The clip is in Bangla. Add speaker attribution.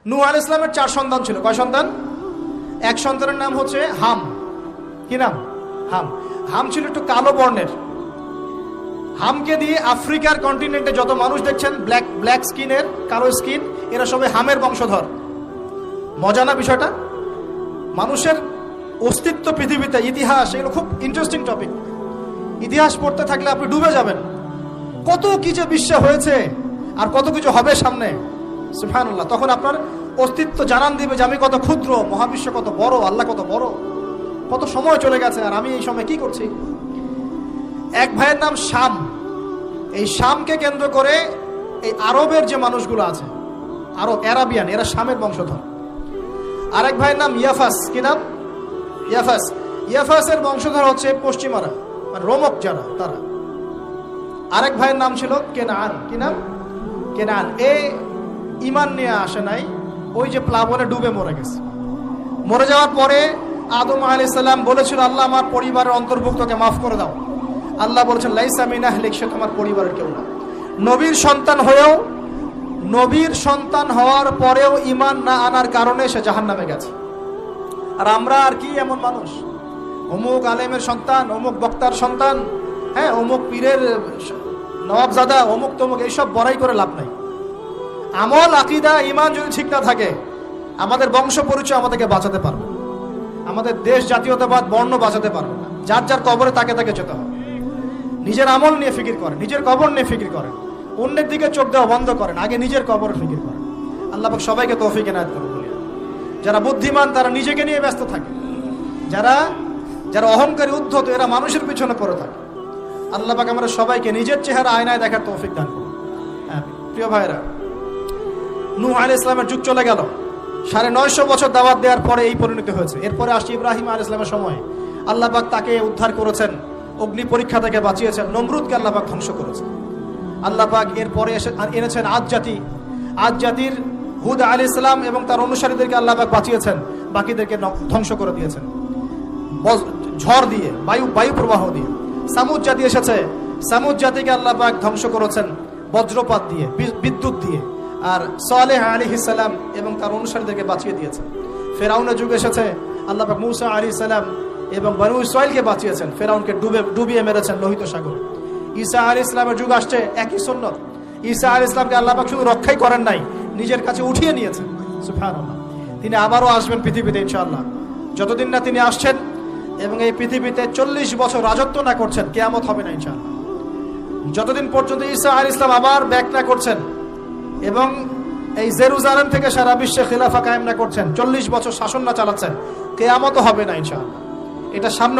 Speaker 1: নূহ আলাইহিস সালামের 4 সন্তান ছিল। কয় সন্তান? এক সন্তানের নাম হচ্ছে হাম। কি নাম? হাম। হাম ছিল একটু কালো বর্ণের। হামকে দিয়ে আফ্রিকার কন্টিনেন্টে যত মানুষ দেখছেন ব্ল্যাক স্কিনের, কালো স্কিন, এরা সবাই হামের বংশধর। মজা না বিষয়টা? মানুষের অস্তিত্ব পৃথিবীতে, ইতিহাস, এগুলো খুব ইন্টারেস্টিং টপিক। ইতিহাস পড়তে থাকলে আপনি ডুবে যাবেন। কত কিছু বিশ্বে হয়েছে আর কত কিছু হবে সামনে, সুবহানাল্লাহ। তখন আপনার অস্তিত্ব জানান দিবে যে আমি কত ক্ষুদ্র, মহাবিশ্ব কত বড়, আল্লাহ কত বড়, কত সময় চলে গেছে আর আমি এই সময় কি করছি। এক ভাইয়ের নাম শাম। এই শামকে কেন্দ্র করে এই আরবের যে মানুষগুলো আছে, আরব, অ্যারাবিয়ান, এরা শামের বংশধর। আরেক ভাইয়ের নাম ইয়াফাস। কি নাম? ইয়াফাস। ইয়াফাসের বংশধর হচ্ছে পশ্চিমারা, মানে রোমক যারা, তারা। আরেক ভাইয়ের নাম ছিল কেনান। কি নাম? কেনান। এ ইমান নিয়ে আসে নাই, ওই যে প্লাবনে ডুবে মরে গেছে। মরে যাওয়ার পরে আদম আলাইহিস সালাম বলেছিল, আল্লাহ আমার পরিবারের অন্তর্ভুক্তকে মাফ করে দাও। আল্লাহ বলেছেন, লাইসা মিন আহলিক, সে তোমার পরিবারের কেউ না। নবীর সন্তান হওয়ার পরেও ইমান না আনার কারণে সে জাহান্নামে গেছে। আর আমরা আর কি এমন মানুষ, অমুক আলেমের সন্তান, অমুক বক্তার সন্তান, হ্যাঁ, অমুক পীরের নবাবজাদা, অমুক তমুক, এইসব বড়াই করে লাভ নাই। আমল, আকীদা, ইমান যদি ঠিক না থাকে, আমাদের বংশ পরিচয় আমাদেরকে বাঁচাতে পারবে, আমাদের দেশ, জাতীয়তাবাদ, বর্ণ বাঁচাতে পারবে না। যার যার কবরে তাকে তাকে যেতে হবে। নিজের আমল নিয়ে ফিকির করেন, নিজের কবর নিয়ে ফিকির করেন, অন্যের দিকে চোখ দেওয়া বন্ধ করেন, আগে নিজের কবরে ফিকির করেন। আল্লাহ পাক সবাইকে তৌফিক এনায়েত করুন। যারা বুদ্ধিমান তারা নিজেকে নিয়ে ব্যস্ত থাকে, যারা অহংকারী, উদ্ধত, এরা মানুষের পিছনে পড়ে থাকে। আল্লাহ পাক আমরা সবাইকে নিজের চেহারা আয়নায় দেখার তৌফিক দান করুন। প্রিয় ভাইরা, নূহ আলাইহিস সালামের যুগ চলে গেল। 950 বছর দাওয়াত দেওয়ার পরে এই পরিণতি হয়েছে। এরপরে আসছে ইব্রাহিম আলাইহিস সালামের সময়। আল্লাহ পাক তাকে উদ্ধার করেছেন, অগ্নি পরীক্ষা থেকে বাঁচিয়েছেন, নমরুদকে আল্লাহ পাক ধ্বংস করেছেন। আল্লাহ পাক এরপরে এনেছেন আদ জাতির হুদ আলাইহিস সালাম এবং তার অনুসারীদেরকে আল্লাহ পাক বাঁচিয়েছেন, বাকিদেরকে ধ্বংস করে দিয়েছেন ঝড় দিয়ে, বায়ু প্রবাহ দিয়ে। সামুদ জাতি এসেছে, সামুদ জাতিকে আল্লাহ পাক ধ্বংস করেছেন বজ্রপাত দিয়ে, বিদ্যুৎ দিয়ে। আর সালেহ আলাইহিস সালাম এবং তার অনুসারীদেরকে বাঁচিয়ে দিয়েছেন। ফেরাউনের যুগ এসেছে, আল্লাহ পাক মূসা আলাইহিস সালাম এবং বনু ইসরাইলকে বাঁচিয়েছেন, ফেরাউনকে ডুবিয়ে মেরেছেন লোহিত সাগরে। ঈসা আলাইহিস সালামের যুগ আসছে, একই সুন্নাত। ঈসা আলাইহিস সালামকে আল্লাহ পাক শুধু রক্ষাই করেন নাই, নিজের কাছে উঠিয়ে নিয়েছেন। সুবহানাল্লাহ। তিনি আবারও আসবেন পৃথিবীতে ইনশাআল্লাহ। যতদিন না তিনি আসছেন এবং এই পৃথিবীতে 40 বছর রাজত্ব না করছেন, কিয়ামত হবে না ইনশাআল্লাহ। যতদিন পর্যন্ত ঈসা আলাইহিস সালাম আবার ব্যাক না করছেন এবং এই জেরুজালেম থেকে সারা বিশ্বে খিলাফা কায়েম না করছেন, 40 বছর শাসন না চালাচ্ছেন, কিয়ামতও হবে না ইনশাআল্লাহ। এটা সামনে